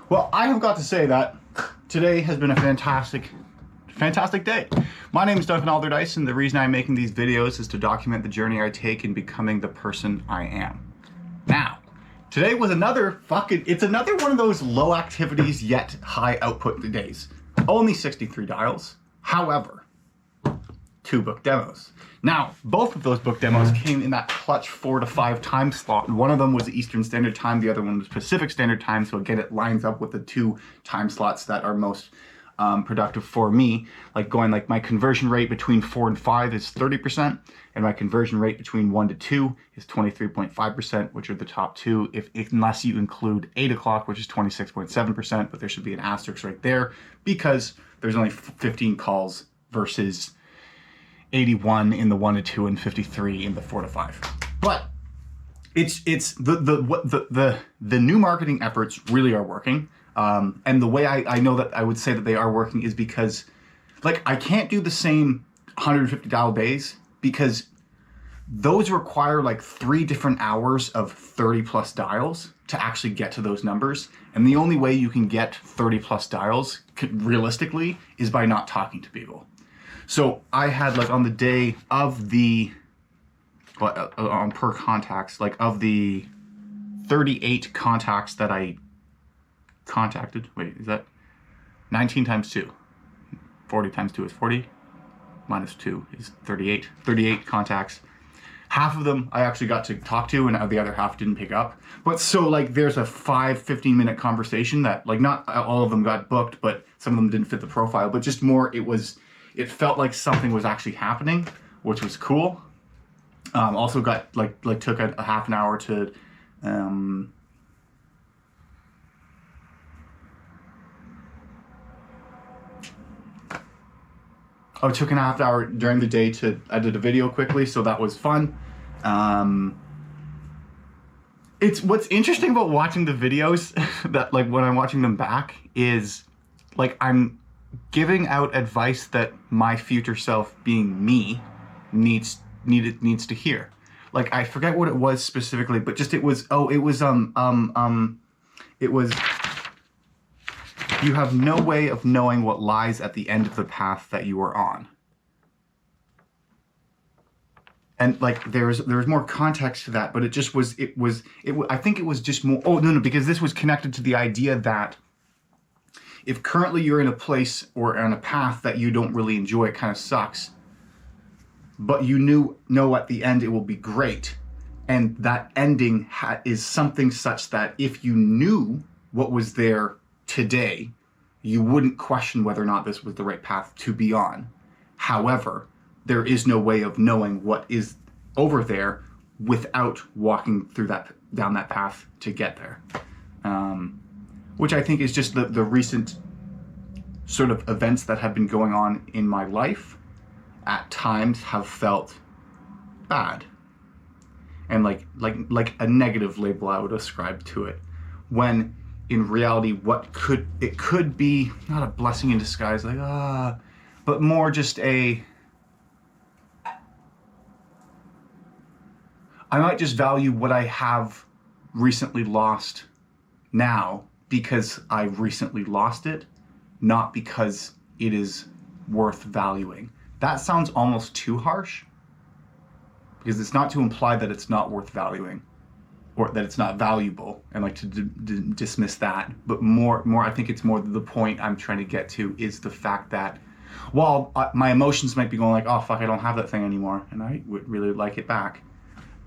Well, I have got to say that today has been a fantastic day. My name is Duncan Alderdice, and the reason I'm making these videos is to document the journey I take in becoming the person I am. Now, today was it's another one of those low activities yet high output days. Only 63 dials. However, 2 book demos. Now, both of those book demos came in that clutch 4 to 5 time slot. One of them was Eastern Standard Time, the other one was Pacific Standard Time, so again, it lines up with the 2 time slots that are most productive for me. Like going like my conversion rate between 4 and 5 is 30%, and my conversion rate between 1 to 2 is 23.5%, which are the top 2, unless you include 8 o'clock, which is 26.7%, but there should be an asterisk right there because there's only 15 calls versus 81 in the 1 to 2 and 53 in the 4 to 5. But it's the new marketing efforts really are working. And the way I know that I would say that they are working is because, like, I can't do the same 150 dial days because those require like 3 different hours of 30 plus dials to actually get to those numbers. And the only way you can get 30 plus dials realistically is by not talking to people. So I had, like, on the day of the, on per contacts, like of the 38 contacts that I contacted, wait, is that 19 times 2? 40 times 2 is 40, minus 2 is 38. 38 contacts. Half of them I actually got to talk to, and the other half didn't pick up. But so, like, there's a 15-minute conversation that, like, not all of them got booked, but some of them didn't fit the profile, but just more, it felt like something was actually happening, which was cool. Also got took a half an hour to took a half hour during the day to edit a video quickly, so that was fun. It's what's interesting about watching the videos that, like, when I'm watching them back is, like, I'm giving out advice that my future self, being me, needs to hear. Like, I forget what it was specifically, but just it was you have no way of knowing what lies at the end of the path that you are on. And, like, there's more context to that, but it just was I think it was just more, because this was connected to the idea that if currently you're in a place or on a path that you don't really enjoy, it kind of sucks, but you know at the end it will be great, and that ending is something such that if you knew what was there today, you wouldn't question whether or not this was the right path to be on. However, there is no way of knowing what is over there without walking through down that path to get there. Which I think is just the recent sort of events that have been going on in my life at times have felt bad. And like a negative label I would ascribe to it. When in reality, it could be not a blessing in disguise, but more just I might just value what I have recently lost now because I recently lost it, not because it is worth valuing. That sounds almost too harsh, because it's not to imply that it's not worth valuing or that it's not valuable, and like to dismiss that, but more I think it's more the point I'm trying to get to is the fact that while my emotions might be going like, oh fuck, I don't have that thing anymore and I would really like it back.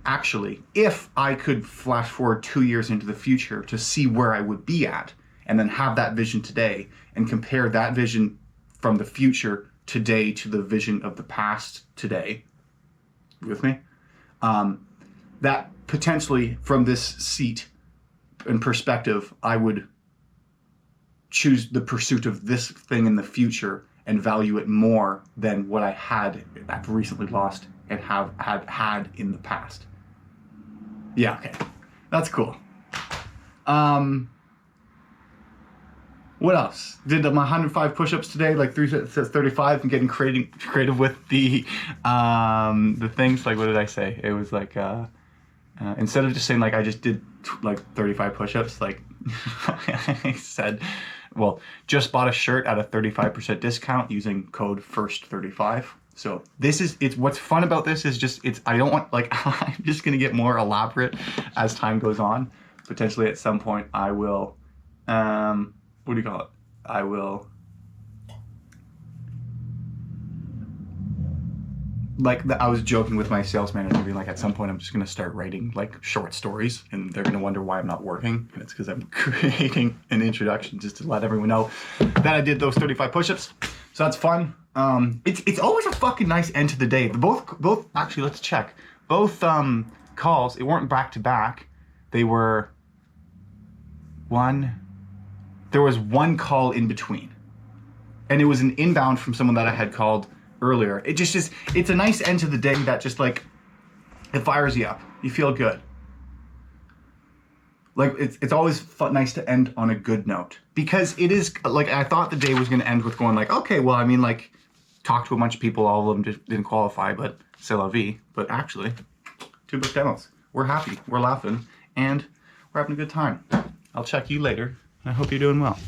Actually, if I could flash forward 2 years into the future to see where I would be at, and then have that vision today, and compare that vision from the future today to the vision of the past today, you with me? That potentially, from this seat and perspective, I would choose the pursuit of this thing in the future and value it more than what I've recently lost and had in the past. Yeah, okay. That's cool. What else? Did my 105 push-ups today, like 3 sets 35, and getting creative with the things. Like, what did I say? It was like, instead of just saying like I just did like 35 push-ups. Like I said, well, just bought a shirt at a 35% discount using code FIRST35. So it's what's fun about this is just, I don't want, like, I'm just going to get more elaborate as time goes on. Potentially at some point I will, what do you call it? I will, like, I was joking with my sales manager, being like, at some point I'm just going to start writing like short stories and they're going to wonder why I'm not working. And it's because I'm creating an introduction just to let everyone know that I did those 35 push-ups. So that's fun. It's always a fucking nice end to the day. Both actually, let's check. Both calls, it weren't back to back. They were there was one call in between. And it was an inbound from someone that I had called earlier. It just it's a nice end to the day that just like, it fires you up. You feel good. Like it's always nice to end on a good note, because it is like, I thought the day was going to end with going like, okay, well, I mean, like, talked to a bunch of people, all of them just didn't qualify, but c'est la vie. But actually, 2 book demos. We're happy, we're laughing, and we're having a good time. I'll check you later. I hope you're doing well.